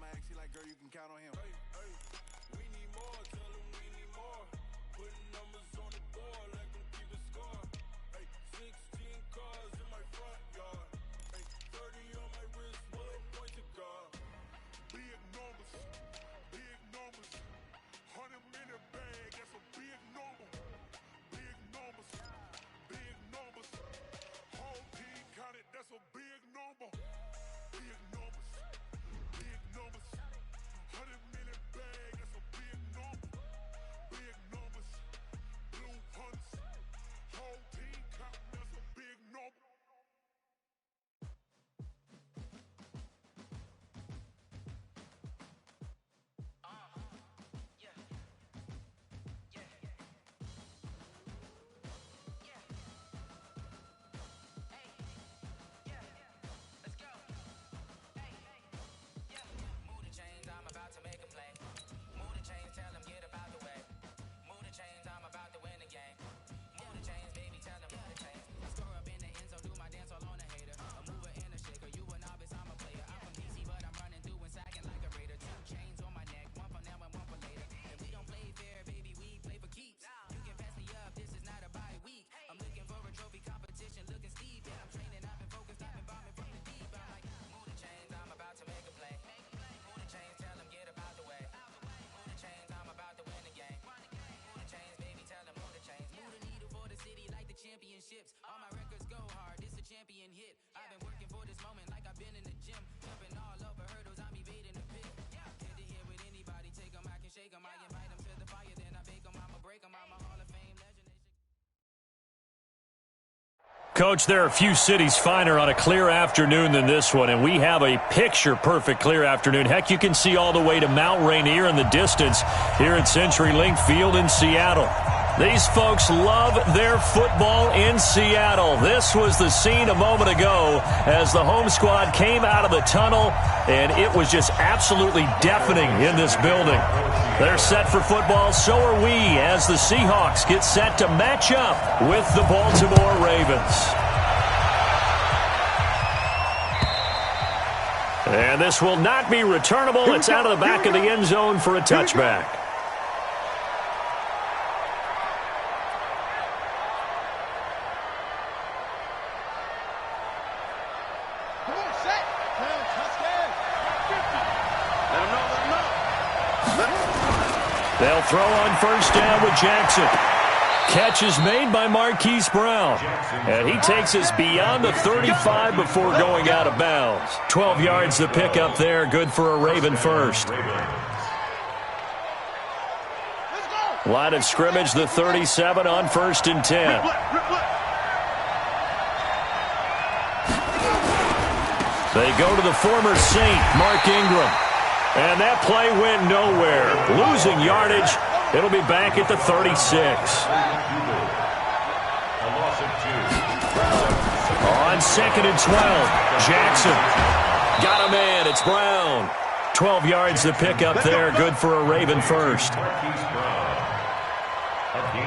my ex, he like, girl, you can count on him. We need more, tell them we need more. Putting numbers on the board, let them keep a score. 16 cars in my front yard. 30 on my wrist, will point to God. Big numbers, 100-minute bag, that's a big number. Big numbers, whole team counted, that's a big number. Big numbers, 100-minute bag, that's a big number. Big numbers, blue hunts, whole team counting, that's a big number. All my records go hard, this a champion hit. I've been working for this moment like I've been in the gym. Jumping all over hurdles, I'm evading the pit. Head to head with anybody, take them, I can shake them. I invite them to the fire, then I bake them, I'ma break them. I'm a Hall of Fame legend. Coach, there are a few cities finer on a clear afternoon than this one, and we have a picture-perfect clear afternoon. Heck, you can see all the way to Mount Rainier in the distance here at CenturyLink Field in Seattle. These folks love their football in Seattle. This was the scene a moment ago as the home squad came out of the tunnel, and it was just absolutely deafening in this building. They're set for football, so are we, as the Seahawks get set to match up with the Baltimore Ravens. And this will not be returnable. It's out of the back of the end zone for a touchback. They'll throw on first down with Jackson. Catch is made by Marquise Brown. And he takes us beyond the 35 before going out of bounds. 12 yards to pick up there. Good for a Raven first. Line of scrimmage, the 37 on 1st and 10. They go to the former Saint, Mark Ingram. And that play went nowhere. Losing yardage. It'll be back at the 36. On 2nd and 12, Jackson. Got a man. It's Brown. 12 yards to pick up there. Good for a Raven first.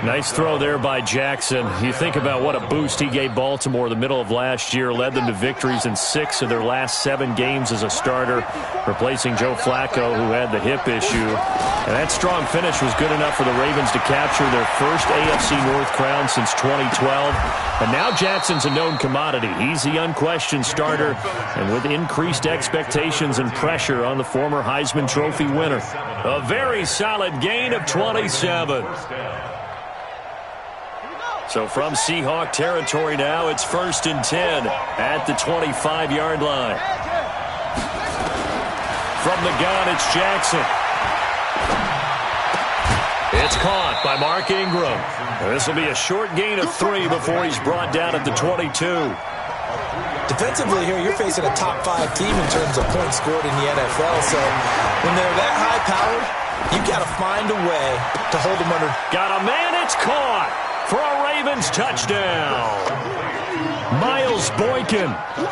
Nice throw there by Jackson. You think about what a boost he gave Baltimore the middle of last year. Led them to victories in 6 of their last 7 games as a starter, replacing Joe Flacco, who had the hip issue. And that strong finish was good enough for the Ravens to capture their first AFC North crown since 2012. And now Jackson's a known commodity. He's the unquestioned starter, and with increased expectations and pressure on the former Heisman Trophy winner. A very solid gain of 27. So from Seahawk territory now, it's 1st and 10 at the 25-yard line. From the gun, it's Jackson. It's caught by Mark Ingram. This will be a short gain of 3 before he's brought down at the 22. Defensively here, you're facing a top 5 team in terms of points scored in the NFL. So when they're that high-powered, you got to find a way to hold them under. Got a man, it's caught for a Ravens touchdown. Miles Boykin,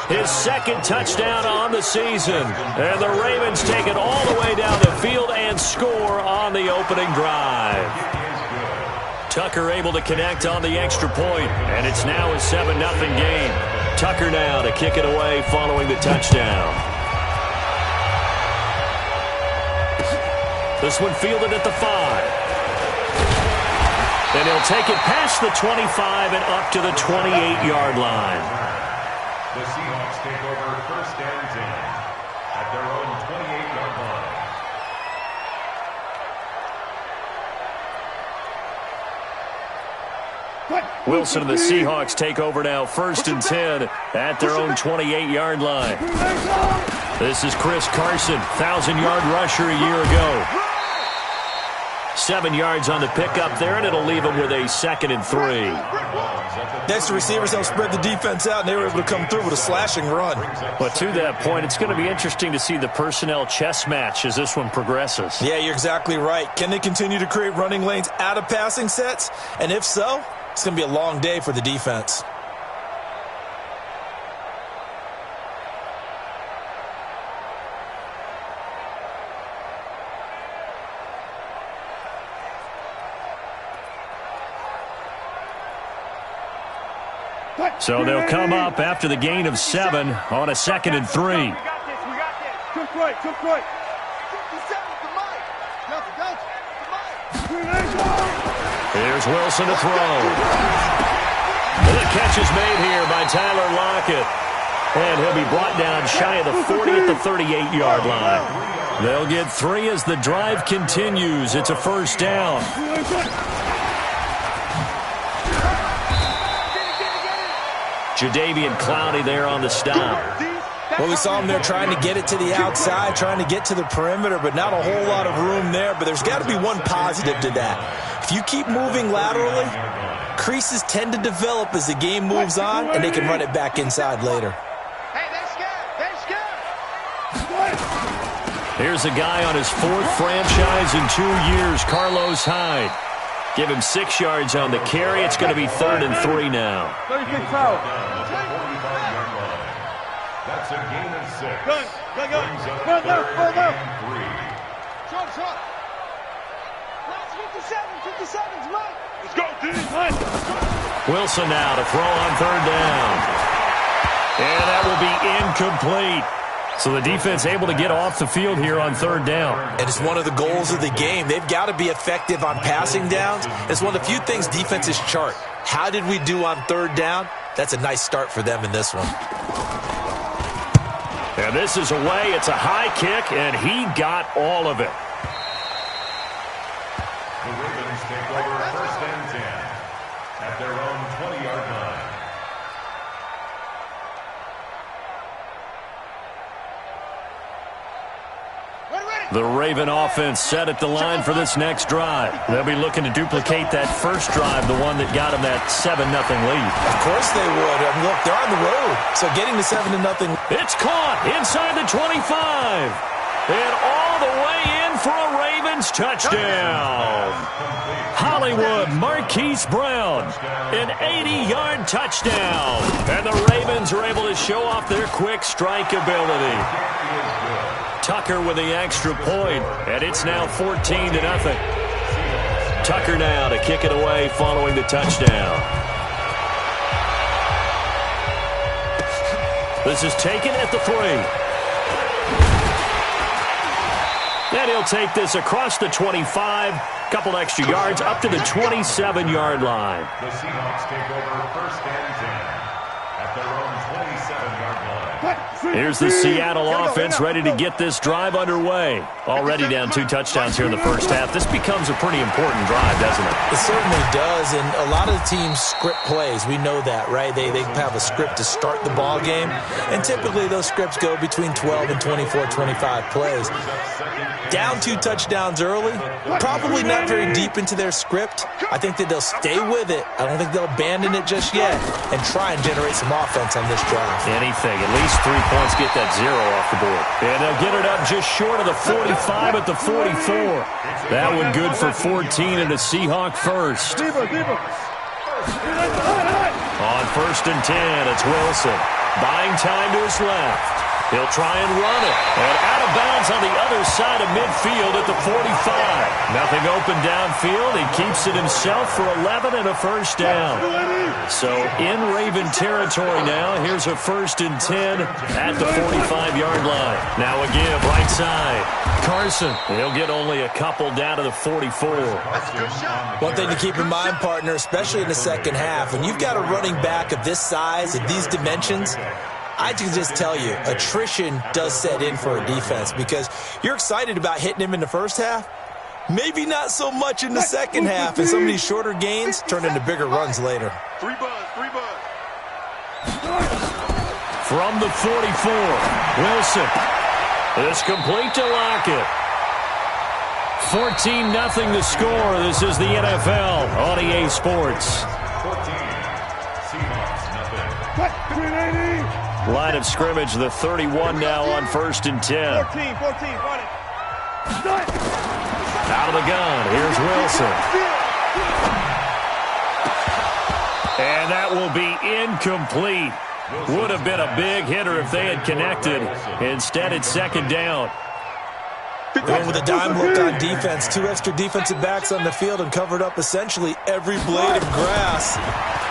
his 2nd touchdown on the season. And the Ravens take it all the way down the field and score on the opening drive. Tucker able to connect on the extra point, and it's now a 7-0 game. Tucker now to kick it away following the touchdown. This one fielded at the 5. And he'll take it past the 25 and up to the 28-yard line. The Seahawks take over 1st and 10 at their own 28-yard line. Wilson and the Seahawks take over now 1st and 10 at their own 28-yard line. This is Chris Carson, 1,000-yard rusher a year ago. 7 yards on the pickup there, and it'll leave him with a 2nd and 3. Next, the receivers help spread the defense out, and they were able to come through with a slashing run. But to that point, it's going to be interesting to see the personnel chess match as this one progresses. Yeah, you're exactly right. Can they continue to create running lanes out of passing sets? And if so, it's going to be a long day for the defense. So they'll come up after the gain of 7 on a 2nd and 3. We got this. Come quick. Here's Wilson to throw. The catch is made here by Tyler Lockett. And he'll be brought down shy of the 40 at the 38-yard line. They'll get 3 as the drive continues. It's a 1st down. Jadeveon Clowney there on the stop. Well, we saw him there trying to get it to the outside, trying to get to the perimeter, but not a whole lot of room there. But there's got to be one positive to that. If you keep moving laterally, creases tend to develop as the game moves on, and they can run it back inside later. Here's a guy on his 4th franchise in 2 years, Carlos Hyde. Give him 6 yards on the carry. It's going to be 3rd and 3 now. That's a gain of 6. Go. Brings up Run 3rd there. and 3. Short. Last 57's mine. Let's go, dude. Wilson now to throw on 3rd down. And that will be incomplete. So the defense able to get off the field here on 3rd down. And it's one of the goals of the game. They've got to be effective on passing downs. It's one of the few things defenses chart. How did we do on 3rd down? That's a nice start for them in this one. And this is away. It's a high kick, and he got all of it. The Ravens take over 1st and 10 at their own 20-yard line. The Raven offense set at the line for this next drive. They'll be looking to duplicate that first drive, the one that got them that 7-0 lead. Of course they would. I mean, look, they're on the road, so getting to 7-0. It's caught inside the 25. And all the way in for a Ravens touchdown. Hollywood Marquise Brown, an 80-yard touchdown. And the Ravens are able to show off their quick strike ability. Tucker with the extra point, and it's now 14-0. Tucker now to kick it away following the touchdown. This is taken at the 3. And he'll take this across the 25, couple extra yards up to the 27-yard line. The Seahawks take over 1st and 10 at their own 27-yard line. Here's the Seattle offense ready to get this drive underway. Already down 2 touchdowns here in the first half. This becomes a pretty important drive, doesn't it? It certainly does, and a lot of the teams script plays. We know that, right? They have a script to start the ball game, and typically those scripts go between 12 and 24, 25 plays. Down 2 touchdowns early, probably not very deep into their script. I think that they'll stay with it. I don't think they'll abandon it just yet and try and generate some offense on this drive. Anything, at least 3 points, get that 0 off the board. And they'll get it up just short of the 45 at the 44. That one good for 14 and a Seahawk first. On 1st and 10, it's Wilson. Buying time to his left. He'll try and run it. And out of bounds on the other side of midfield at the 45. Nothing open downfield. He keeps it himself for 11 and a first down. So in Raven territory now. Here's a 1st and 10 at the 45-yard line. Now a give right side. Carson. He'll get only a couple down to the 44. One thing to keep in mind, partner, especially in the second half, when you've got a running back of this size, of these dimensions, I can just tell you, attrition does set in for a defense because you're excited about hitting him in the first half. Maybe not so much in the second half, and some of these shorter gains turn into bigger runs later. Three buzz. From the 44, Wilson. It's complete to Lockett. 14-0 the score. This is the NFL on EA Sports. 14. Seahawks, nothing. Line of scrimmage, the 31 now on 1st and 10. 14, run it. Out of the gun, here's Wilson. And that will be incomplete. Would have been a big hitter if they had connected. Instead, it's 2nd down. Going with a dime look on defense. 2 extra defensive backs on the field and covered up essentially every blade of grass.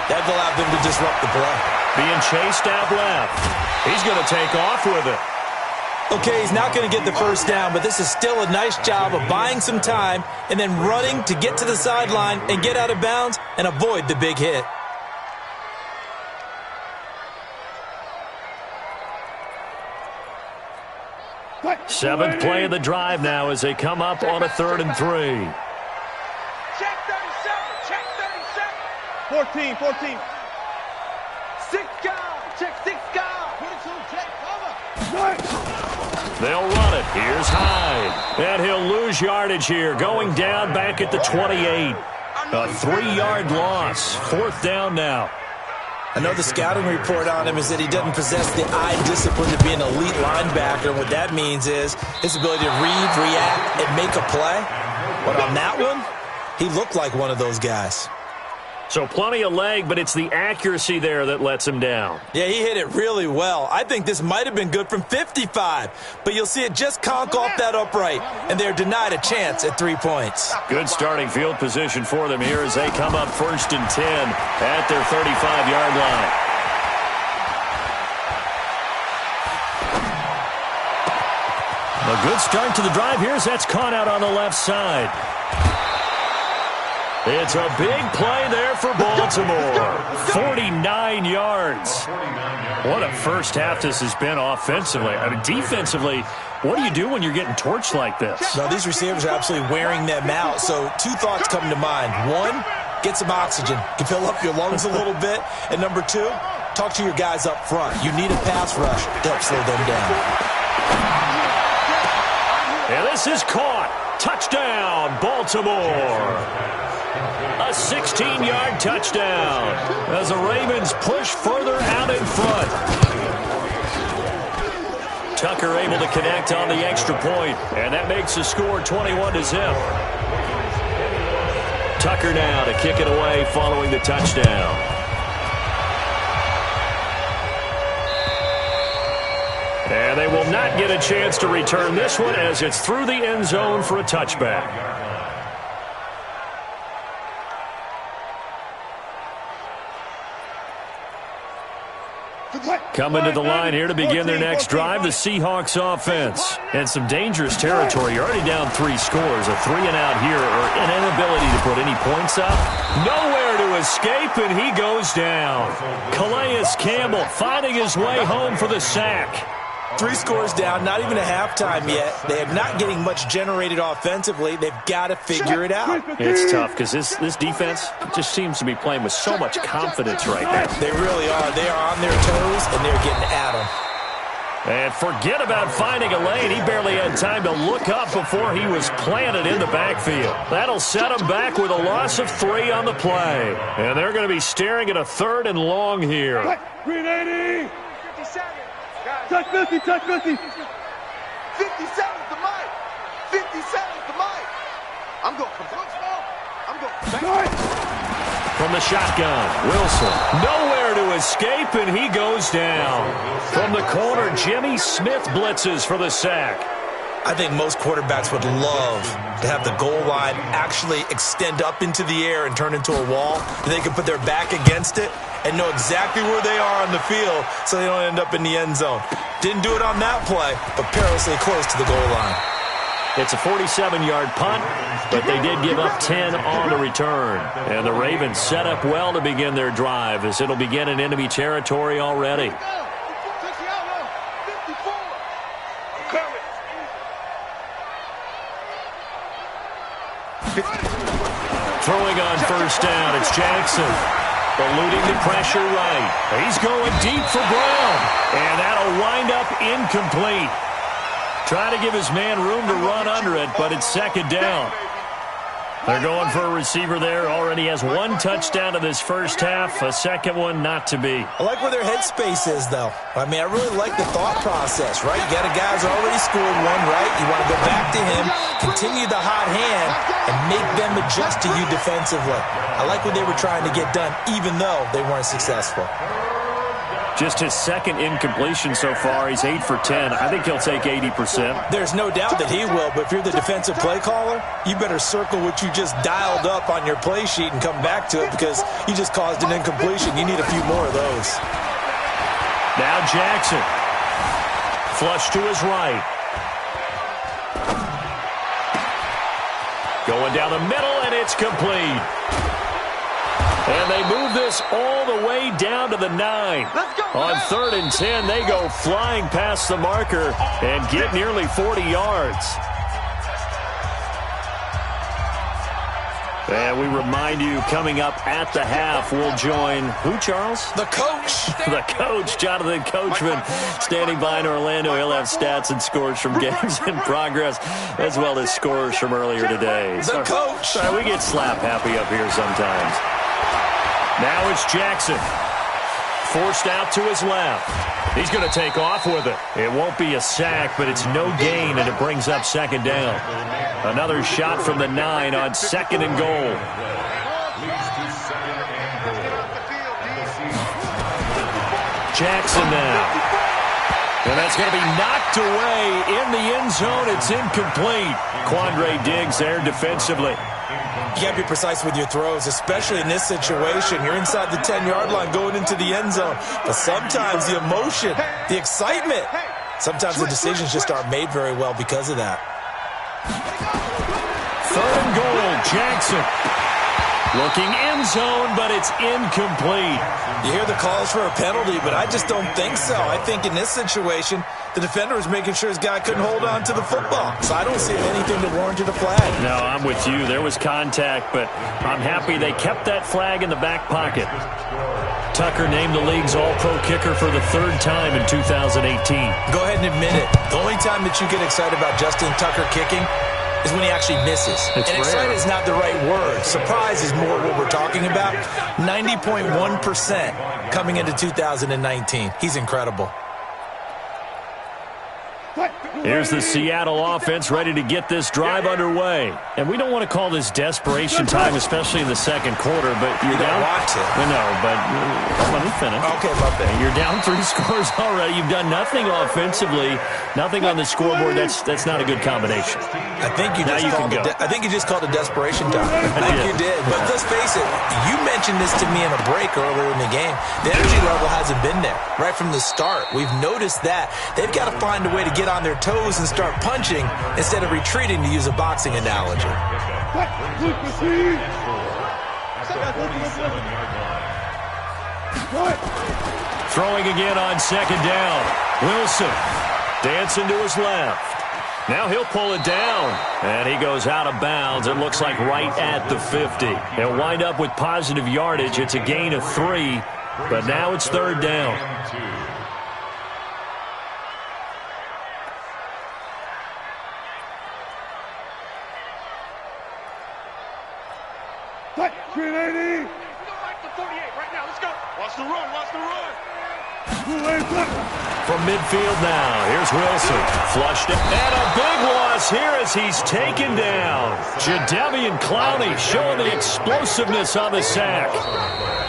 That allowed them to disrupt the play. Being chased out left. He's going to take off with it. Okay, he's not going to get the first down, but this is still a nice job of buying some time and then running to get to the sideline and get out of bounds and avoid the big hit. Seventh play of the drive now as they come up on a 3rd and 3. Check 37. 14. 6 guard. Check 6 guard. 22, check cover. They'll run it. Here's Hyde. And he'll lose yardage here. Going down back at the 28. A 3-yard loss. 4th down now. I know the scouting report on him is that he doesn't possess the eye discipline to be an elite linebacker. And what that means is his ability to read, react, and make a play. But on that one, he looked like one of those guys. So plenty of leg, but it's the accuracy there that lets him down. Yeah, he hit it really well. I think this might have been good from 55. But you'll see it just conk off that upright, and they're denied a chance at 3 points. Good starting field position for them here as they come up 1st and 10 at their 35-yard line. A good start to the drive here as that's caught out on the left side. It's a big play there for Baltimore. 49 yards. What a first half this has been offensively. I mean, defensively, what do you do when you're getting torched like this? No, these receivers are absolutely wearing them out. So 2 thoughts come to mind. 1, get some oxygen. You can fill up your lungs a little bit. And number 2, talk to your guys up front. You need a pass rush to help slow them down. And this is caught. Touchdown, Baltimore. A 16-yard touchdown as the Ravens push further out in front. Tucker able to connect on the extra point, and that makes the score 21-0. Tucker now to kick it away following the touchdown. And they will not get a chance to return this one as it's through the end zone for a touchback. Coming to the line here to begin their next drive, the Seahawks offense. And some dangerous territory. You're already down 3 scores. A 3-and-out here, or an inability to put any points up. Nowhere to escape, and he goes down. Calais Campbell finding his way home for the sack. 3 scores down, not even a halftime yet. They are not getting much generated offensively. They've got to figure it out. It's tough because this defense just seems to be playing with so much confidence right now. They really are. They are on their toes, and they're getting at them. And forget about finding a lane. He barely had time to look up before he was planted in the backfield. That'll set him back with a loss of 3 on the play. And they're going to be staring at a 3rd and long here. 380. 50 seconds. Touch 50, touch 50. 50 seconds to Mike. 50 seconds to Mike. I'm going. I'm going. from the shotgun. Wilson, nowhere to escape, and he goes down. From the corner, Jimmy Smith blitzes for the sack. I think most quarterbacks would love to have the goal line actually extend up into the air and turn into a wall. And they can put their back against it and know exactly where they are on the field so they don't end up in the end zone. Didn't do it on that play, but perilously close to the goal line. It's a 47-yard punt, but they did give up 10 on the return. And the Ravens set up well to begin their drive as it'll begin in enemy territory already. Throwing on first down, it's Jackson. Eluding the pressure right. He's going deep for Brown. And that'll wind up incomplete. Trying to give his man room to run under it, but it's second down. They're going for a receiver there. Already has one touchdown in this first half. A second one not to be. I like where their headspace is, though. I mean, I really like the thought process, right? You got a guy who's already scored one, right? You want to go back to him, continue the hot hand, and make them adjust to you defensively. I like what they were trying to get done, even though they weren't successful. Just his second incompletion so far. He's 8 for 10. I think he'll take 80%. There's no doubt that he will, but if you're the defensive play caller, you better circle what you just dialed up on your play sheet and come back to it because you just caused an incompletion. You need a few more of those. Now Jackson. Flush to his right. Going down the middle, and it's complete. And they move this all the way down to the 9. On 3rd and 10, they go flying past the marker and get nearly 40 yards. And we remind you, coming up at the half, we'll join who, Charles? The coach. The coach, Jonathan Coachman, standing by in Orlando. He'll have stats and scores from games in progress, as well as scores from earlier today. The coach. Sorry, we get slap happy up here sometimes. Now it's Jackson. Forced out to his left. He's going to take off with it. It won't be a sack, but it's no gain, and it brings up second down. Another shot from the 9 on 2nd and goal. Jackson now. And that's going to be knocked away in the end zone. It's incomplete. Quandre Diggs there defensively. You got to be precise with your throws, especially in this situation. You're inside the 10-yard line going into the end zone. But sometimes the emotion, the excitement, sometimes the decisions just aren't made very well because of that. 3rd and goal, Jackson. Looking end zone, but it's incomplete. You hear the calls for a penalty, but I just don't think so. I think in this situation, the defender was making sure his guy couldn't hold on to the football. So I don't see anything that warranted a flag. No, I'm with you. There was contact, but I'm happy they kept that flag in the back pocket. Tucker named the league's all-pro kicker for the 3rd time in 2018. Go ahead and admit it. The only time that you get excited about Justin Tucker kicking is when he actually misses. And excited is not the right word. Surprise is more what we're talking about. 90.1% coming into 2019. He's incredible. Here's the Seattle offense ready to get this drive underway. And we don't want to call this desperation time, especially in the second quarter, but you're down. Want to. No, but let me finish. Okay, my bad. You're down 3 scores already. You've done nothing offensively, nothing on the scoreboard. That's not a good combination. I think you just called it desperation time. I think you did. But let's face it, you mentioned this to me in a break earlier in the game. The energy level hasn't been there right from the start. We've noticed that. They've got to find a way to get on their toes and start punching instead of retreating, to use a boxing analogy. Throwing again on 2nd down. Wilson dancing to his left. Now he'll pull it down, and he goes out of bounds. It looks like right at the 50. They'll wind up with positive yardage. It's a gain of 3, but now it's 3rd down. Cut, 380. Go back to 48 right now. Let's go. Watch the run. Watch the run. From midfield now, here's Wilson. Flushed it. And a big loss here as he's taken down. Jadeveon Clowney showing the explosiveness on the sack.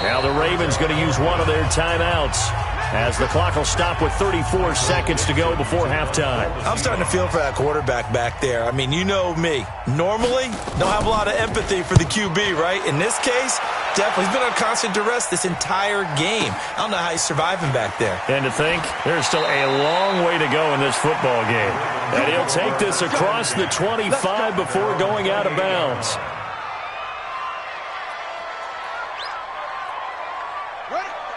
Now the Ravens going to use one of their timeouts, as the clock will stop with 34 seconds to go before halftime. I'm starting to feel for that quarterback back there. I mean, you know me. Normally, don't have a lot of empathy for the QB, right? In this case, definitely. He's been on constant duress this entire game. I don't know how he's surviving back there. And to think, there's still a long way to go in this football game. And he'll take this across the 25 before going out of bounds.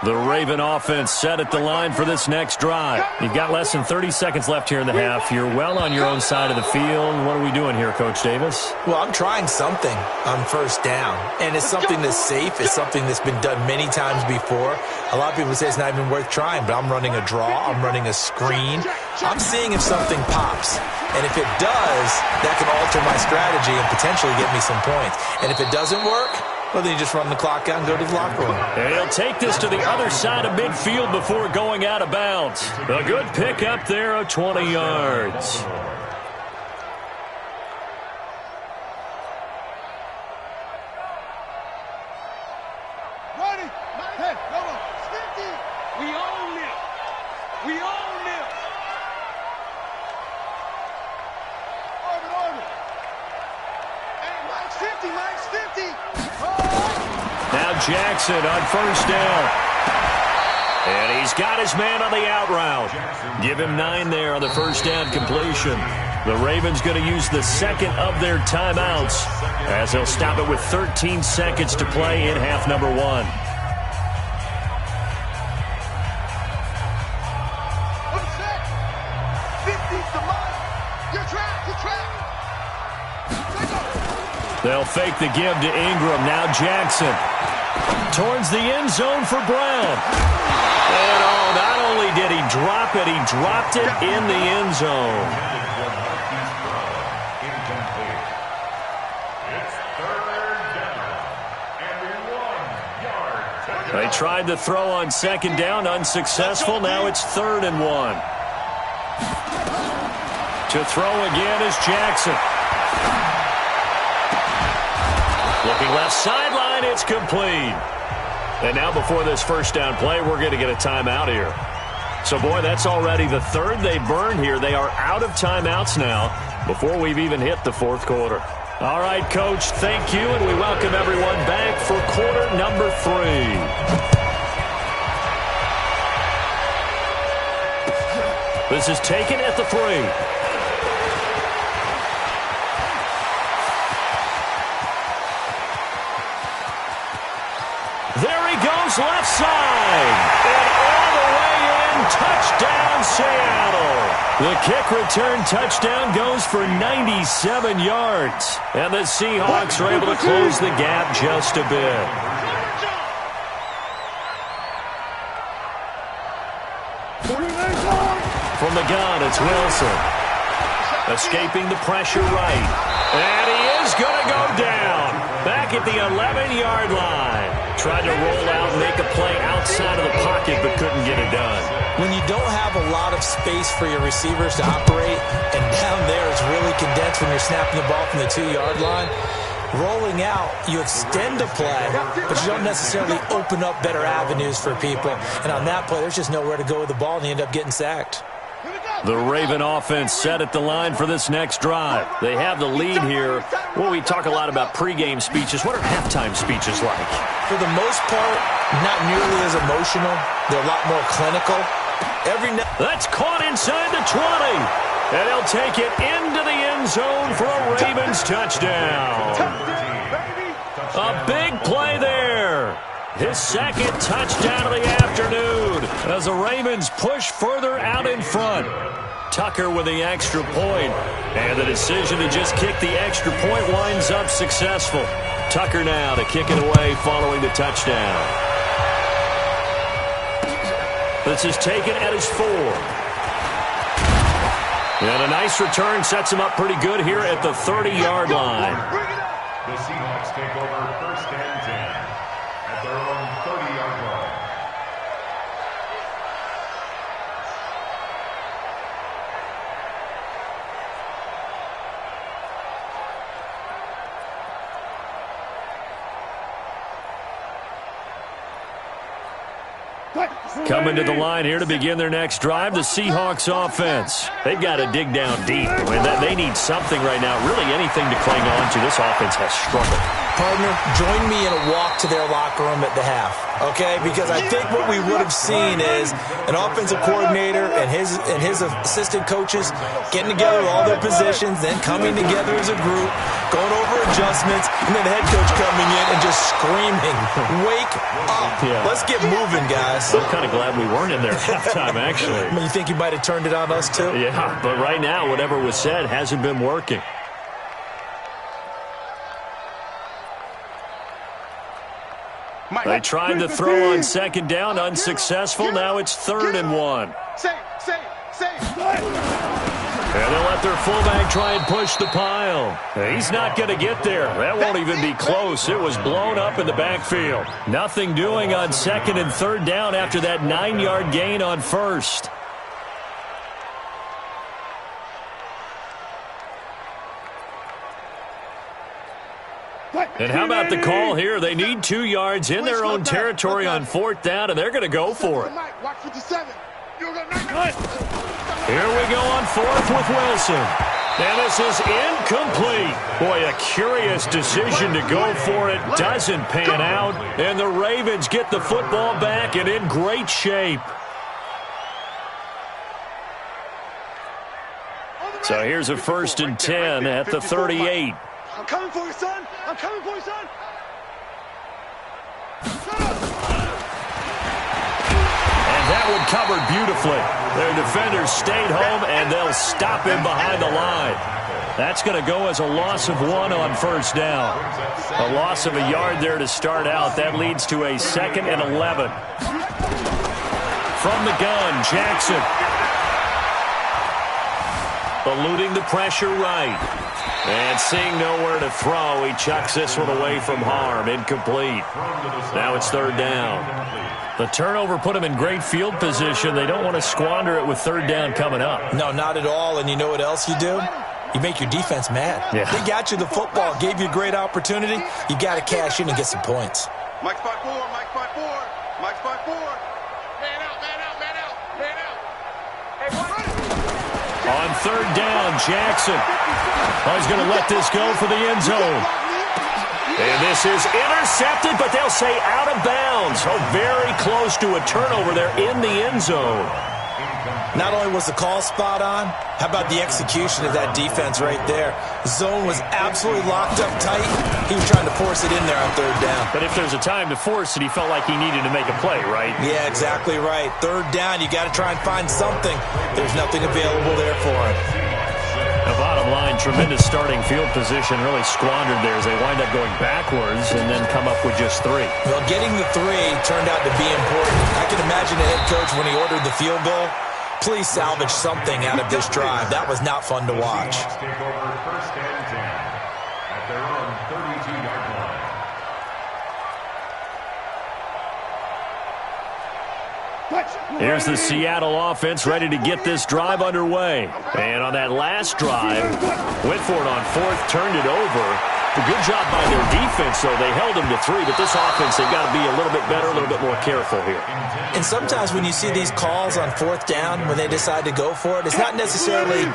The Raven offense set at the line for this next drive. You've got less than 30 seconds left here in the half. You're well on your own side of the field. What are we doing here, Coach Davis? Well, I'm trying something on first down, and it's something that's safe. It's something that's been done many times before. A lot of people say it's not even worth trying, but I'm running a draw. I'm running a screen. I'm seeing if something pops. And if it does, that can alter my strategy and potentially get me some points. And if it doesn't work, well, then you just run the clock out and go to the locker room. And he'll take this to the other side of midfield before going out of bounds. A good pick up there of 20 yards. Ready? Hey, come on. 50. We own it. We own it. Orbit. Hey, Mike's 50. Mike's 50. Now Jackson on first down. And he's got his man on the out route. Give him 9 there on the first down completion. The Ravens going to use the second of their timeouts, as they'll stop it with 13 seconds to play in half number 1. They'll fake the give to Ingram. Now Jackson towards the end zone for Brown. And not only did he drop it, he dropped it in the end zone. They tried to throw on second down, unsuccessful. Now it's 3rd and 1. To throw again is Jackson. Looking left sideline, it's complete. And now before this first down play, we're going to get a timeout here. So, boy, that's already the 3rd they burned here. They are out of timeouts now before we've even hit the 4th quarter. All right, Coach, thank you, and we welcome everyone back for quarter number 3. This is taken at the 3. There he goes, left side. And all the way in, touchdown, Seattle. The kick return touchdown goes for 97 yards. And the Seahawks are able to close the gap just a bit. From the gun, it's Wilson. Escaping the pressure right. And he is going to go down. Back at the 11-yard line. Tried to roll out and make a play outside of the pocket, but couldn't get it done. When you don't have a lot of space for your receivers to operate, and down there it's really condensed when you're snapping the ball from the 2-yard line, rolling out, you extend a play, but you don't necessarily open up better avenues for people. And on that play, there's just nowhere to go with the ball, and you end up getting sacked. The Raven offense set at the line for this next drive. They have the lead here. Well, we talk a lot about pregame speeches. What are halftime speeches like? For the most part, not nearly as emotional. They're a lot more clinical. That's caught inside the 20. And he'll take it into the end zone for a Ravens touchdown. A big play there. His second touchdown of the afternoon as the Ravens push further out in front. Tucker with the extra point, and the decision to just kick the extra point winds up successful. Tucker now to kick it away following the touchdown. This is taken at his 4. And a nice return sets him up pretty good here at the 30-yard line. The Seahawks take over first and 10 at their own 30-yard line. Coming to the line here to begin their next drive, the Seahawks offense. They've got to dig down deep. I mean, they need something right now, really anything to cling on to. This offense has struggled. Partner, join me in a walk to their locker room at the half, okay? Because I think what we would have seen is an offensive coordinator and his assistant coaches getting together with all their positions, then coming together as a group, going over adjustments, and then the head coach coming in and just screaming, "Wake up. Yeah. Let's get moving, guys." I'm kind of glad we weren't in there at halftime, actually. You think you might have turned it on us, too? Yeah, but right now, whatever was said hasn't been working. They tried to throw on second down, unsuccessful. Now it's 3rd and 1. And they'll let their fullback try and push the pile. He's not going to get there. That won't even be close. It was blown up in the backfield. Nothing doing on 2nd and 3rd down after that 9-yard gain on 1st. And how about the call here? They need 2 yards in their own territory on 4th down, and they're going to go for it. Here we go on 4th with Wilson. And this is incomplete. Boy, a curious decision to go for it. Doesn't pan out. And the Ravens get the football back and in great shape. So here's a 1st and 10 at the 38. I'm coming for you, son. I'm coming for you, son. And that one covered beautifully. Their defenders stayed home, and they'll stop him behind the line. That's going to go as a loss of 1 on 1st down. A loss of a yard there to start out. That leads to a 2nd and 11. From the gun, Jackson. Eluding the pressure right. And seeing nowhere to throw, he chucks this one away from harm. Incomplete. Now it's 3rd down. The turnover put them in great field position. They don't want to squander it with 3rd down coming up. No, not at all. And you know what else you do? You make your defense mad. Yeah. They got you the football, gave you a great opportunity. You got to cash in and get some points. Mike spot 4, Mike spot 4, Mike spot 4. Man out, man out, man out, man out. Hey, On 3rd down, Jackson. He's going to let this go for the end zone. And this is intercepted, but they'll say out of bounds. Oh, very close to a turnover there in the end zone. Not only was the call spot on, how about the execution of that defense right there? Zone was absolutely locked up tight. He was trying to force it in there on 3rd down. But if there's a time to force it, he felt like he needed to make a play, right? Yeah, exactly right. 3rd down, you got to try and find something. There's nothing available there for him. The bottom line, tremendous starting field position, really squandered there as they wind up going backwards and then come up with just 3. Well, getting the 3 turned out to be important. I can imagine the head coach when he ordered the field goal. Please salvage something out of this drive. That was not fun to watch. Take over 1st and 10 at their own 32-yard line. Here's the Seattle offense ready to get this drive underway. And on that last drive, Whitford on 4th turned it over. A good job by their defense, though. They held them to 3, but this offense, they've got to be a little bit better, a little bit more careful here. And sometimes when you see these calls on 4th down, when they decide to go for it, it's not necessarily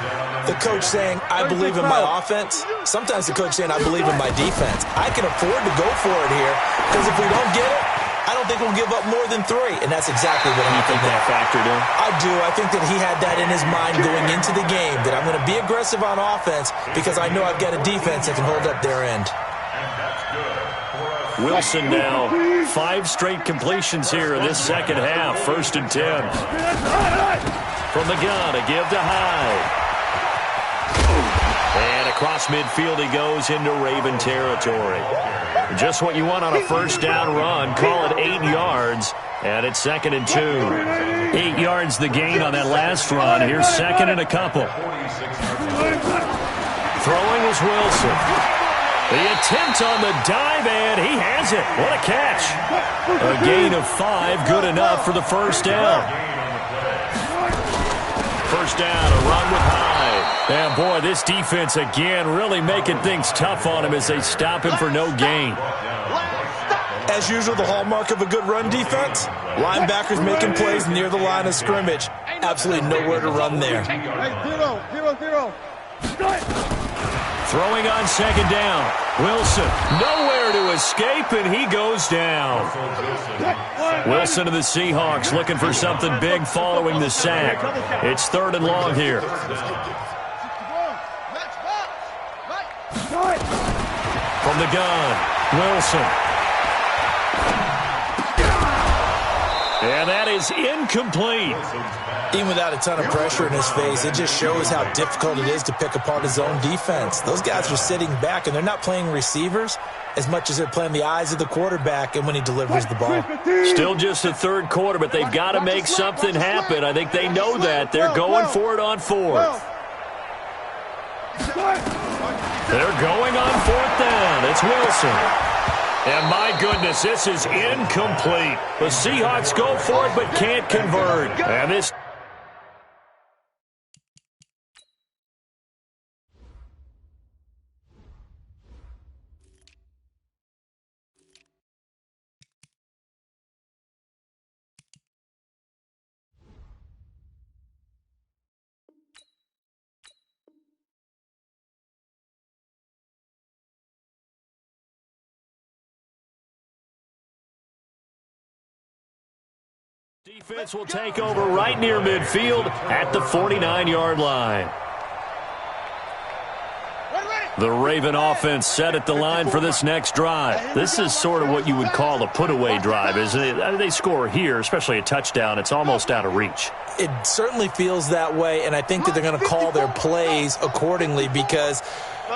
the coach saying, I believe in my offense. Sometimes the coach saying, I believe in my defense. I can afford to go for it here, because if we don't get it, I don't think we'll give up more than 3, and that's exactly what You think that factored in? I do. I think that he had that in his mind going into the game, that I'm going to be aggressive on offense because I know I've got a defense that can hold up their end. Wilson now, 5 straight completions here in this second half. 1st and 10. From the gun, a give to Hyde. And across midfield he goes into Raven territory. Just what you want on a 1st down run. Call it 8 yards, and it's 2nd and 2. 8 yards the gain on that last run. Here's 2nd and a couple. Throwing is Wilson. The attempt on the dive, and he has it. What a catch. A gain of 5, good enough for the 1st down. 1st down, a run with Hyde. And, boy, this defense, again, really making things tough on him as they stop him for no gain. As usual, the hallmark of a good run defense, linebackers making plays near the line of scrimmage. Absolutely nowhere to run there. Hey, 0-0-0. Throwing on second down. Wilson, nowhere to escape, and he goes down. Wilson of the Seahawks looking for something big following the sack. It's 3rd and long here. From the gun, Wilson. And that is incomplete. Even without a ton of pressure in his face, it just shows how difficult it is to pick apart his own defense. Those guys are sitting back, and they're not playing receivers as much as they're playing the eyes of the quarterback and when he delivers the ball. Still just the 3rd quarter, but they've got to make something happen. I think they know that. They're going for it on 4th. They're going on 4th down. It's Wilson. And my goodness, this is incomplete. The Seahawks go for it but can't convert. And this... Defense will take over right near midfield at the 49-yard line. The Raven offense set at the line for this next drive. This is sort of what you would call a put-away drive, isn't it? I mean, they score here, especially a touchdown. It's almost out of reach. It certainly feels that way, and I think that they're going to call their plays accordingly because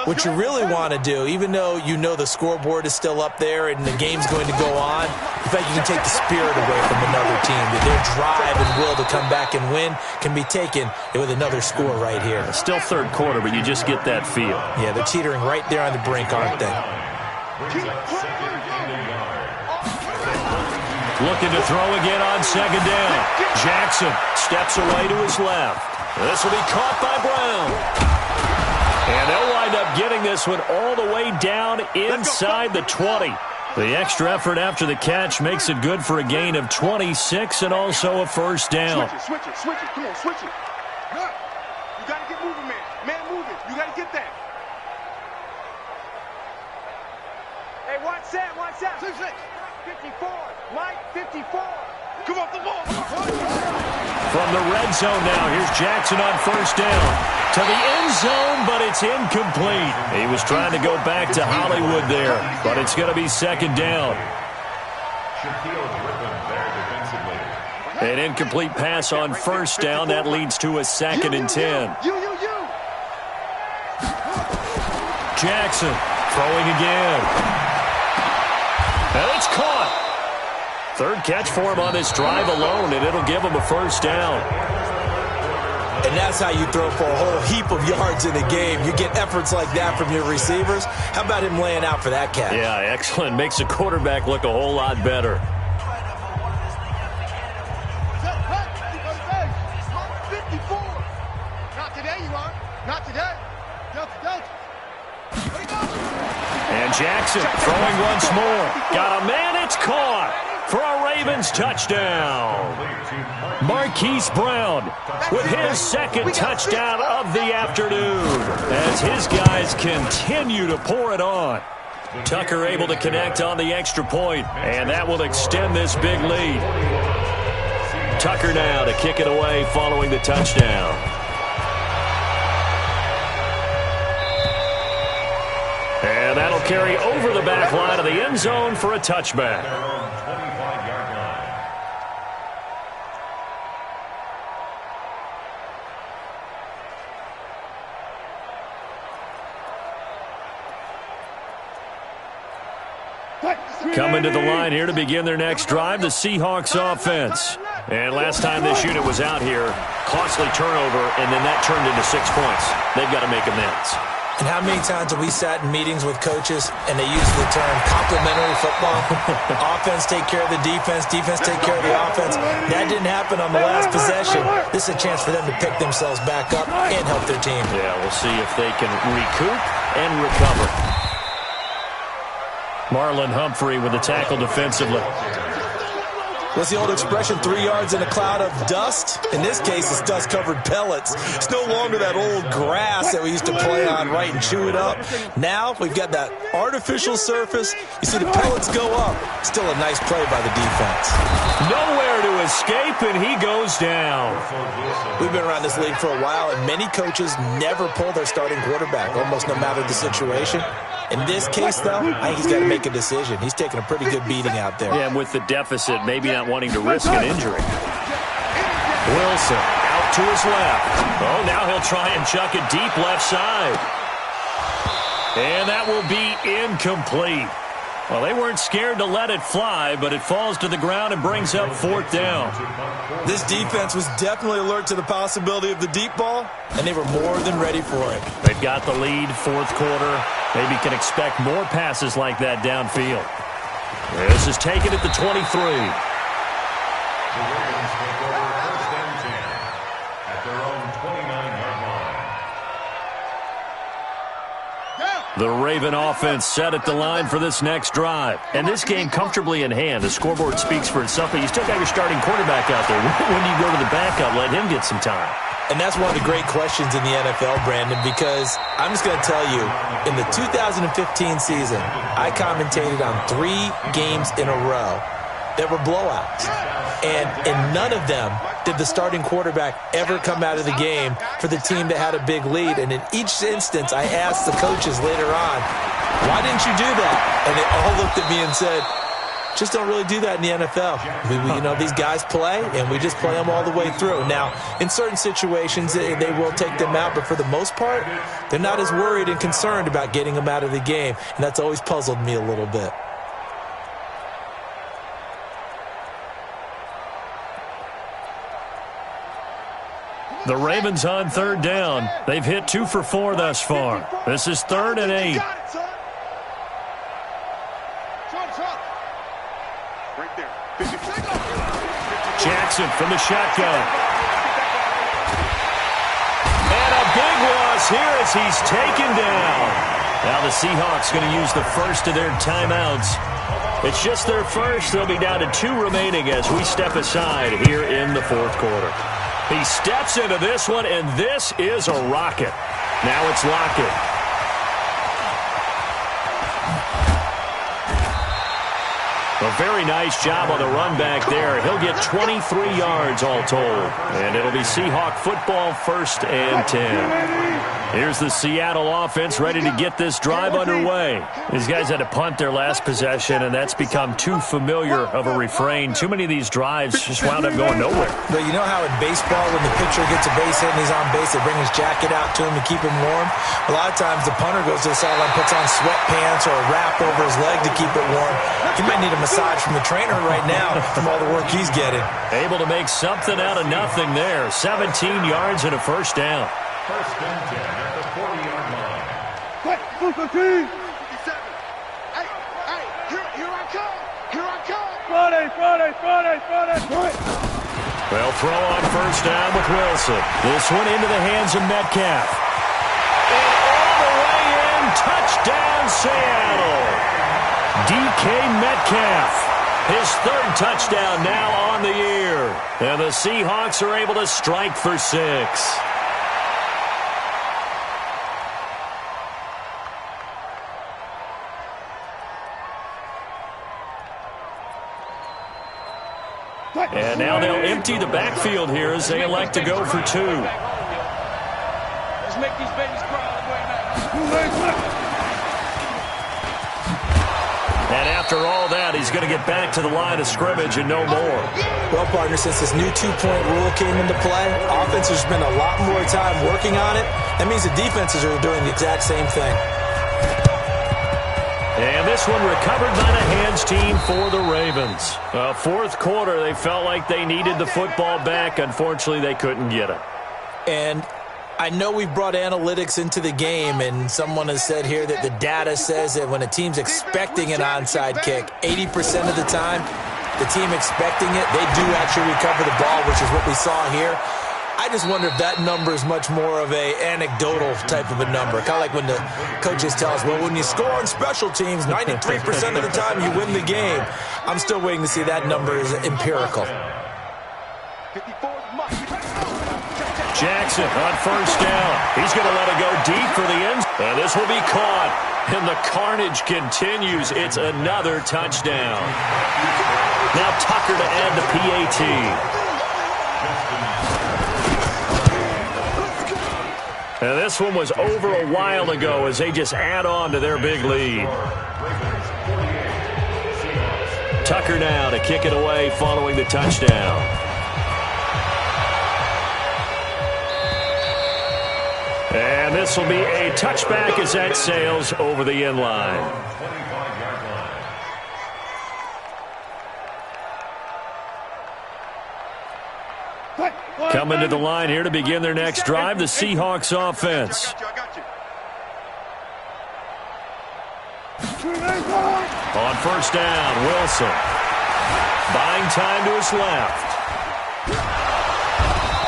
what you really want to do, even though you know the scoreboard is still up there and the game's going to go on, in fact, you can take the spirit away from another team. Their drive and will to come back and win can be taken with another score right here. Still 3rd quarter, but you just get that feel. Yeah, they're teetering right there on the brink, aren't they? Looking to throw again on 2nd down. Jackson steps away to his left. This will be caught by Brown. And they'll wind up getting this one all the way down inside the 20. The extra effort after the catch makes it good for a gain of 26 and also a 1st down. Switch it. Come on, switch it. Good. You got to get moving, man. Man, move it. You got to get that. Hey, watch that. 54. Mike, 54. Come off the ball. From the red zone now, here's Jackson on 1st down. To the end zone, but it's incomplete. He was trying to go back to Hollywood there, but it's going to be 2nd down. An incomplete pass on 1st down. That leads to a 2nd and 10. Jackson throwing again. And it's caught. 3rd catch for him on this drive alone, and it'll give him a 1st down. And that's how you throw for a whole heap of yards in a game. You get efforts like that from your receivers. How about him laying out for that catch? Yeah, excellent. Makes the quarterback look a whole lot better. 54. Not today, you are. Not today. Don't. And Jackson throwing once more. Got a man, it's caught for a Ravens touchdown. Marquise Brown with his 2nd touchdown of the afternoon as his guys continue to pour it on. Tucker able to connect on the extra point, and that will extend this big lead. Tucker now to kick it away following the touchdown. And that'll carry over the back line of the end zone for a touchback. Coming to the line here to begin their next drive, the Seahawks offense. And last time this unit was out here, costly turnover, and then that turned into 6 points. They've got to make amends. And how many times have we sat in meetings with coaches and they use the term complementary football? Offense take care of the defense, defense take care of the offense. That didn't happen on the last possession. This is a chance for them to pick themselves back up and help their team. Yeah, we'll see if they can recoup and recover. Marlon Humphrey with the tackle defensively. What's the old expression, 3 yards in a cloud of dust? In this case, it's dust-covered pellets. It's no longer that old grass that we used to play on, right, and chew it up. Now we've got that artificial surface. You see the pellets go up. Still a nice play by the defense. Nowhere to escape, and he goes down. We've been around this league for a while, and many coaches never pull their starting quarterback, almost no matter the situation. In this case, though, I think he's got to make a decision. He's taking a pretty good beating out there. Yeah, and with the deficit, maybe not wanting to risk an injury. Wilson out to his left. Oh, now he'll try and chuck it deep left side. And that will be incomplete. Well, they weren't scared to let it fly, but it falls to the ground and brings up 4th down. This defense was definitely alert to the possibility of the deep ball, and they were more than ready for it. They've got the lead, 4th quarter. Maybe can expect more passes like that downfield. This is taken at the 23. The Ravens take over 1st and 10 at their own 29-yard line. The Raven offense set at the line for this next drive. And this game comfortably in hand. The scoreboard speaks for itself, but you still got your starting quarterback out there. When do you go to the backup? Let him get some time. And that's one of the great questions in the NFL, Brandon, because I'm just going to tell you, in the 2015 season, I commentated on 3 games in a row that were blowouts. And in none of them did the starting quarterback ever come out of the game for the team that had a big lead. And in each instance, I asked the coaches later on, why didn't you do that? And they all looked at me and said, just don't really do that in the NFL. These guys play, and we just play them all the way through. Now, in certain situations, they will take them out, but for the most part, they're not as worried and concerned about getting them out of the game, and that's always puzzled me a little bit. The Ravens on 3rd down. They've hit 2 for 4 thus far. This is 3rd and 8. Jackson from the shotgun. And a big loss here as he's taken down. Now the Seahawks going to use the first of their timeouts. It's just their first. They'll be down to 2 remaining as we step aside here in the 4th quarter. He steps into this one, and this is a rocket. Now it's Lockett. A very nice job on the run back there. He'll get 23 yards all told. And it'll be Seahawk football, 1st and 10. Here's the Seattle offense ready to get this drive underway. These guys had to punt their last possession, and that's become too familiar of a refrain. Too many of these drives just wound up going nowhere. But you know how in baseball, when the pitcher gets a base hit and he's on base, they bring his jacket out to him to keep him warm? A lot of times the punter goes to the sideline, puts on sweatpants or a wrap over his leg to keep it warm. He might need a massage from the trainer right now from all the work he's getting. Able to make something out of nothing there. 17 yards and a 1st down. 1st and 10 at the 40-yard line. Quick, 57. Hey, here I come. Here I come. Friday. They'll throw on 1st down with Wilson. This one into the hands of Metcalf. And all the way in, touchdown Seattle. DK Metcalf. His 3rd touchdown now on the year. And the Seahawks are able to strike for 6. And now they'll empty the backfield here as they elect to go for 2. Let's make these babies cry all the way back. And after all that, he's going to get back to the line of scrimmage and no more. Well, partner, since this new 2-point rule came into play, offenses spend a lot more time working on it. That means the defenses are doing the exact same thing. And this one recovered by the hands team for the Ravens. 4th quarter, they felt like they needed the football back. Unfortunately, they couldn't get it. And I know we've brought analytics into the game, and someone has said here that the data says that when a team's expecting an onside kick, 80% of the time, the team expecting it, they do actually recover the ball, which is what we saw here. I just wonder if that number is much more of a anecdotal type of a number. Kind of like when the coaches tell us, well, when you score on special teams, 93% of the time you win the game. I'm still waiting to see that number is empirical. Jackson on first down. He's going to let it go deep for the end. And this will be caught. And the carnage continues. It's another touchdown. Now Tucker to add the PAT. And this one was over a while ago as they just add on to their big lead. Tucker now to kick it away following the touchdown. And this will be a touchback as that sails over the end line. Coming to the line here to begin their next drive, the Seahawks offense. On first down, Wilson. Buying time to his left.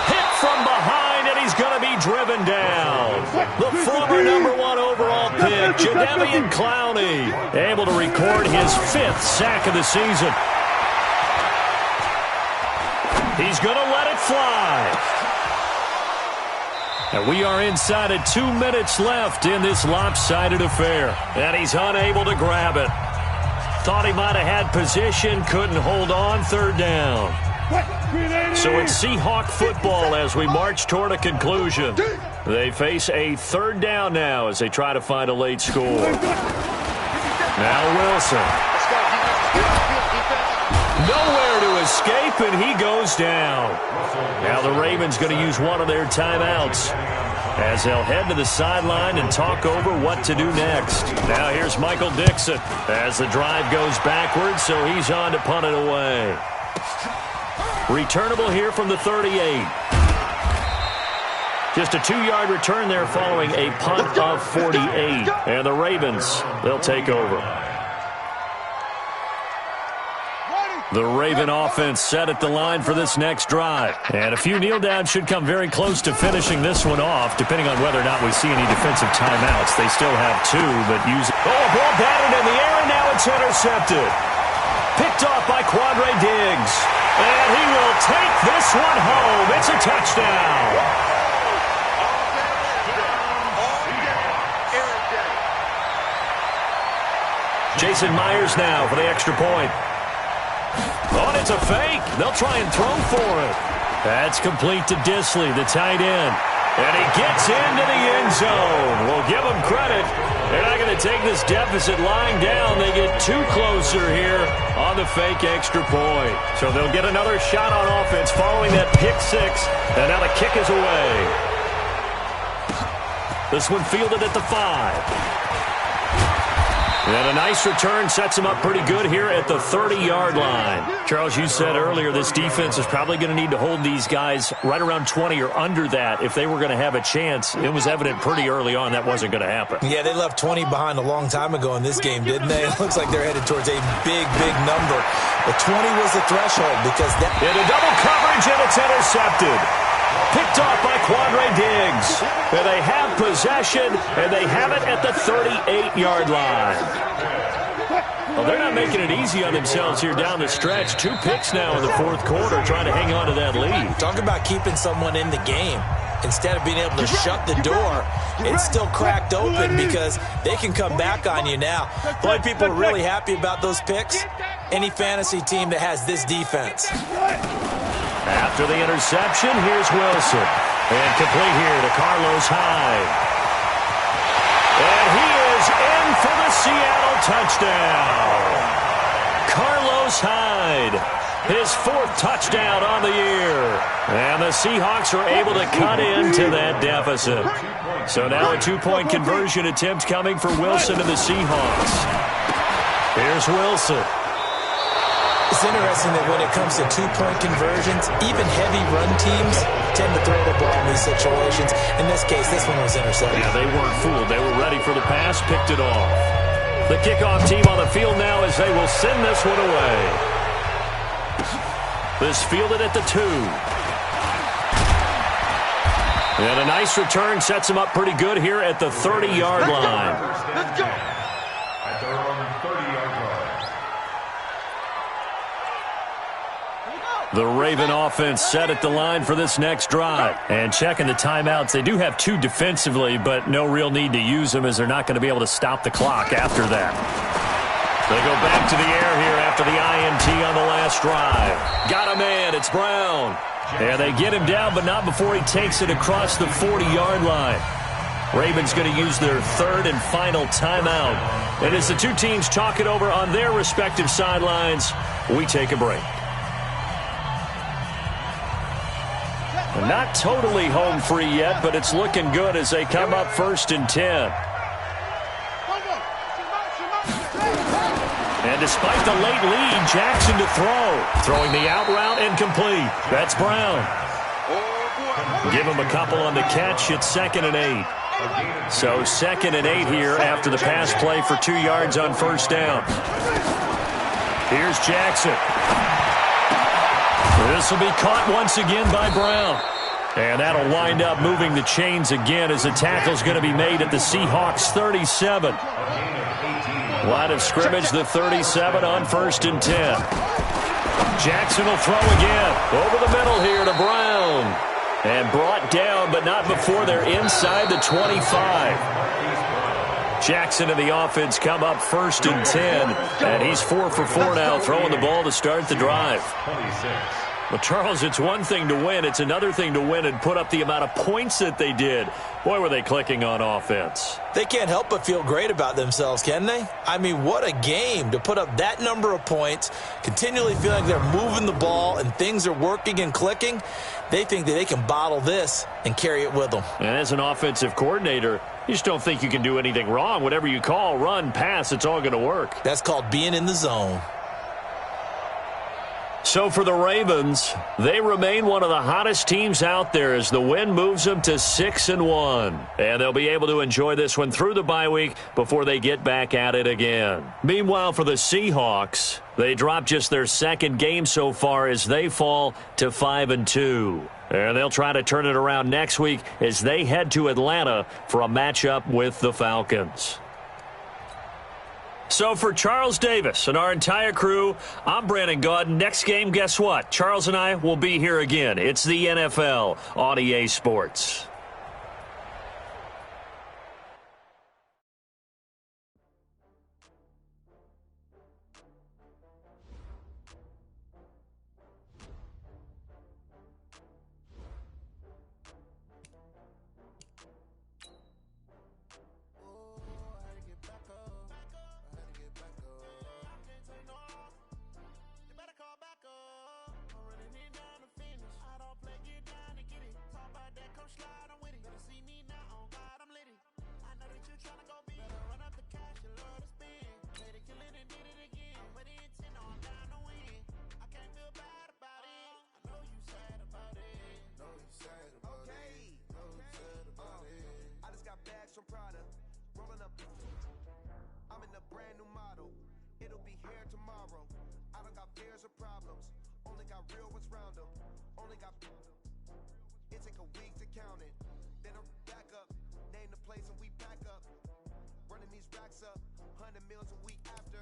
Hit from behind, and he's going to be driven down. The former #1 overall pick, Jadeveon Clowney, able to record his 5th sack of the season. He's going to let it fly. And we are inside of 2 minutes left in this lopsided affair. And he's unable to grab it. Thought he might have had position, couldn't hold on, third down. So it's Seahawk football as we march toward a conclusion. They face a third down now as they try to find a late score. Now Wilson. Nowhere to escape, and he goes down. Now the Ravens going to use one of their timeouts as they'll head to the sideline and talk over what to do next. Now here's Michael Dixon as the drive goes backwards, so he's on to punt it away. Returnable here from the 38. Just a 2-yard return there following a punt of 48. And the Ravens, they'll take over. The Raven offense set at the line for this next drive. And a few kneel downs should come very close to finishing this one off, depending on whether or not we see any defensive timeouts. They still have 2, but use it. Oh, a ball batted in the air, and now it's intercepted. Picked off by Quandre Diggs. And he will take this one home. It's a touchdown. Jason Myers now for the extra point. Oh, and it's a fake. They'll try and throw for it. That's complete to Disley, the tight end. And he gets into the end zone. We'll give him credit. They're not going to take this deficit lying down. They get 2 closer here on the fake extra point. So they'll get another shot on offense following that pick 6. And now the kick is away. This one fielded at the 5. And a nice return sets him up pretty good here at the 30-yard line. Charles, you said earlier this defense is probably going to need to hold these guys right around 20 or under that if they were going to have a chance. It was evident pretty early on that wasn't going to happen. Yeah, they left 20 behind a long time ago in this game, didn't they? It looks like they're headed towards a big, big number. But 20 was the threshold because that... Into double coverage, and it's intercepted. Picked off by Quandre Diggs. And they have possession, and they have it at the 38-yard line. Well, they're not making it easy on themselves here down the stretch. 2 picks now in the 4th quarter trying to hang on to that lead. Talk about keeping someone in the game. Instead of being able to shut the door, it's still cracked open because they can come back on you now. The only people are really happy about those picks, any fantasy team that has this defense. After the interception, here's Wilson. And complete here to Carlos Hyde. And he is in for the Seattle touchdown. Carlos Hyde, his 4th touchdown on the year. And the Seahawks are able to cut into that deficit. So now a 2-point conversion attempt coming for Wilson and the Seahawks. Here's Wilson. It's interesting that when it comes to 2-point conversions, even heavy run teams tend to throw the ball in these situations. In this case, this one was intercepted. Yeah, they weren't fooled. They were ready for the pass, picked it off. The kickoff team on the field now as they will send this one away. This fielded at the 2. And a nice return sets them up pretty good here at the 30-yard line. Let's go. At their own 30-yard line. The Raven offense set at the line for this next drive. And checking the timeouts, they do have 2 defensively, but no real need to use them as they're not going to be able to stop the clock after that. They go back to the air here after the INT on the last drive. Got a man, it's Brown. And they get him down, but not before he takes it across the 40-yard line. Ravens going to use their 3rd and final timeout. And as the 2 teams talk it over on their respective sidelines, we take a break. Not totally home free yet, but it's looking good as they come up 1st and 10. And despite the late lead, Jackson to throw. Throwing the out route and complete. That's Brown. Give him a couple on the catch. It's 2nd and 8. So 2nd and 8 here after the pass play for 2 yards on 1st down. Here's Jackson. This will be caught once again by Brown. And that'll wind up moving the chains again as the tackle's going to be made at the Seahawks 37. Line of scrimmage, the 37 on 1st and 10. Jackson will throw again. Over the middle here to Brown. And brought down, but not before they're inside the 25. Jackson and the offense come up 1st and 10. And he's 4 for 4 now, throwing the ball to start the drive. 26. Well, Charles, it's one thing to win. It's another thing to win and put up the amount of points that they did. Boy, were they clicking on offense. They can't help but feel great about themselves, can they? I mean, what a game to put up that number of points, continually feeling like they're moving the ball and things are working and clicking. They think that they can bottle this and carry it with them. And as an offensive coordinator, you just don't think you can do anything wrong. Whatever you call, run, pass, it's all going to work. That's called being in the zone. So for the Ravens, they remain one of the hottest teams out there as the win moves them to 6-1. And they'll be able to enjoy this one through the bye week before they get back at it again. Meanwhile, for the Seahawks, they dropped just their 2nd game so far as they fall to 5-2. And they'll try to turn it around next week as they head to Atlanta for a matchup with the Falcons. So for Charles Davis and our entire crew, I'm Brandon Gaudin. Next game, guess what? Charles and I will be here again. It's the NFL on EA Sports. Brand new model, it'll be here tomorrow. I don't got fears or problems, only got real ones round them. Only got, it take a week to count it. Then I'm back up, name the place and we pack up. Running these racks up, 100 meals a week after.